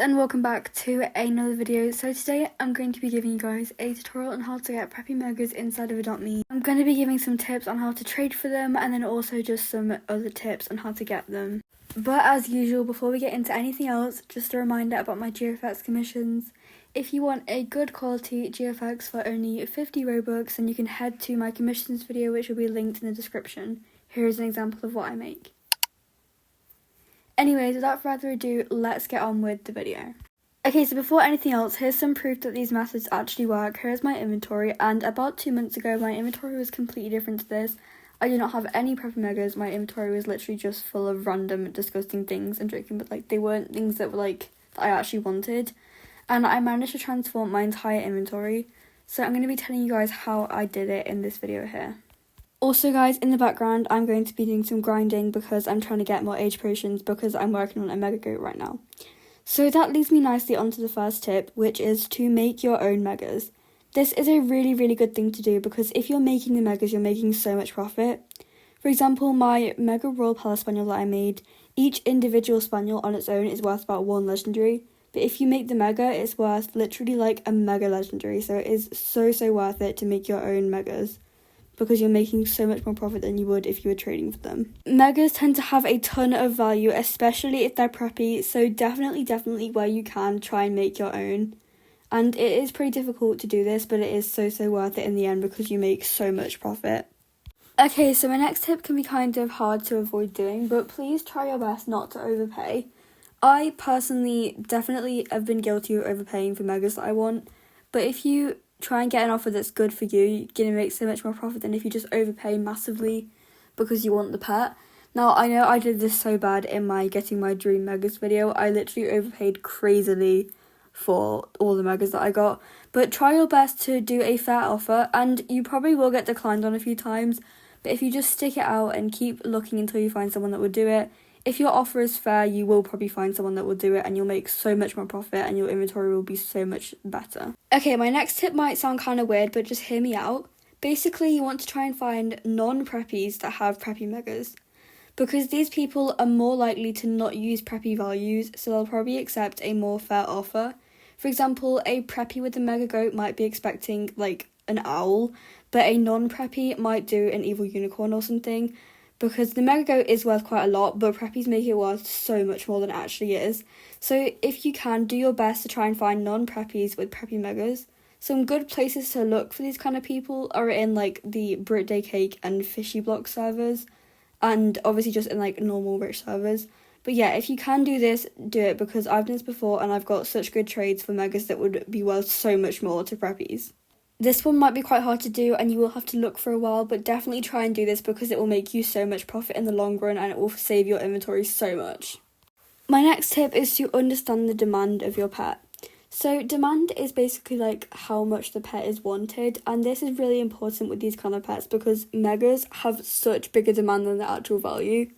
and welcome back to another video. So today I'm going to be giving you guys a tutorial on how to get preppy megas inside of Adopt.me. I'm going to be giving some tips on how to trade for them and then also just some other tips on how to get them. But as usual, before we get into anything else, just a reminder about my GFX commissions. If you want a good quality GFX for only 50 Robux, then you can head to my commissions video, which will be linked in the description. Here is an example of what I make. Anyways, without further ado, let's get on with the video. Okay, so before anything else, here's some proof that these methods actually work. Here's my inventory, and about 2 months ago, my inventory was completely different to this. I did not have any preppy megas. My inventory was literally just full of random, disgusting things. I'm joking, but like they weren't things that were like that I actually wanted. And I managed to transform my entire inventory. So I'm going to be telling you guys how I did it in this video here. Also guys, in the background, I'm going to be doing some grinding because I'm trying to get more age potions because I'm working on a mega goat right now. So that leads me nicely onto the first tip, which is to make your own megas. This is a really, really good thing to do because if you're making the megas, you're making so much profit. For example, my Mega Royal Palace Spaniel that I made, each individual Spaniel on its own is worth about 1 legendary. But if you make the mega, it's worth literally like a mega legendary. So it is so worth it to make your own megas, because you're making so much more profit than you would if you were trading for them. Megas tend to have a ton of value, especially if they're preppy, so definitely where you can, try and make your own. And it is pretty difficult to do this, but it is so worth it in the end because you make so much profit. Okay, so my next tip can be kind of hard to avoid doing, but please try your best not to overpay. I personally definitely have been guilty of overpaying for megas that I want, but if you try and get an offer that's good for you, you're going to make so much more profit than if you just overpay massively because you want the pet. Now, I know I did this so bad in my getting my dream megas video. I literally overpaid crazily for all the megas that I got. But try your best to do a fair offer, and you probably will get declined on a few times. But if you just stick it out and keep looking until you find someone that will do it, if your offer is fair, you will probably find someone that will do it and you'll make so much more profit and your inventory will be so much better. Okay, my next tip might sound kind of weird, but just hear me out. Basically, you want to try and find non-preppies that have preppy megas, because these people are more likely to not use preppy values, so they'll probably accept a more fair offer. For example, a preppy with a mega goat might be expecting like an owl, but a non-preppy might do an evil unicorn or something, because the mega goat is worth quite a lot, but preppies make it worth so much more than it actually is. So if you can, do your best to try and find non-preppies with preppy megas. Some good places to look for these kind of people are in like the birthday cake and fishy block servers, and obviously just in like normal rich servers. But yeah, if you can do this, do it, because I've done this before and I've got such good trades for megas that would be worth so much more to preppies. This one might be quite hard to do and you will have to look for a while, but definitely try and do this because it will make you so much profit in the long run and it will save your inventory so much. My next tip is to understand the demand of your pet. So demand is basically like how much the pet is wanted, and this is really important with these kind of pets because megas have such bigger demand than the actual value.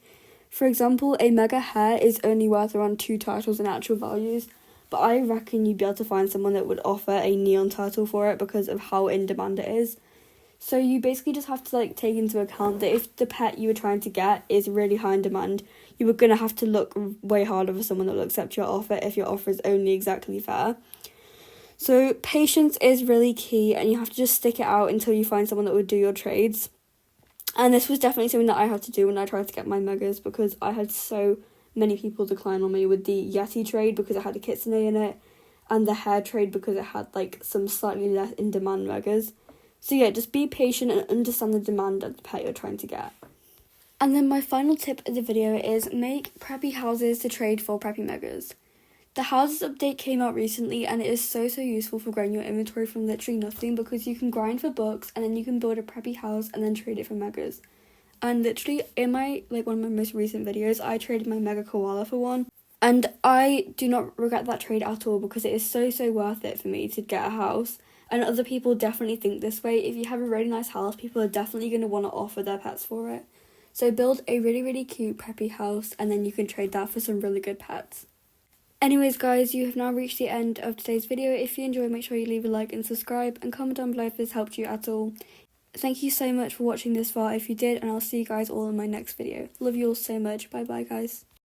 For example, a mega hare is only worth around 2 turtles in actual values, but I reckon you'd be able to find someone that would offer a neon turtle for it because of how in demand it is. So you basically just have to like take into account that if the pet you were trying to get is really high in demand, you were going to have to look way harder for someone that will accept your offer if your offer is only exactly fair. So patience is really key, and you have to just stick it out until you find someone that would do your trades. And this was definitely something that I had to do when I tried to get my megas, because I had so many people decline on me with the Yeti trade because it had a kitsune in it, and the hair trade because it had like some slightly less in demand megas. So yeah, just be patient and understand the demand of the pet you're trying to get. And then my final tip of the video is make preppy houses to trade for preppy megas. The houses update came out recently and it is so useful for growing your inventory from literally nothing, because you can grind for books and then you can build a preppy house and then trade it for megas. And literally in my one of my most recent videos, I traded my mega koala for one, and I do not regret that trade at all because it is so worth it for me to get a house. And other people definitely think this way. If you have a really nice house, people are definitely going to want to offer their pets for it. So build a really cute preppy house and then you can trade that for some really good pets. Anyways guys, you have now reached the end of today's video. If you enjoyed, make sure you leave a like and subscribe, and comment down below if this helped you at all. Thank you so much for watching this far if you did, and I'll see you guys all in my next video. Love you all so much. Bye bye guys.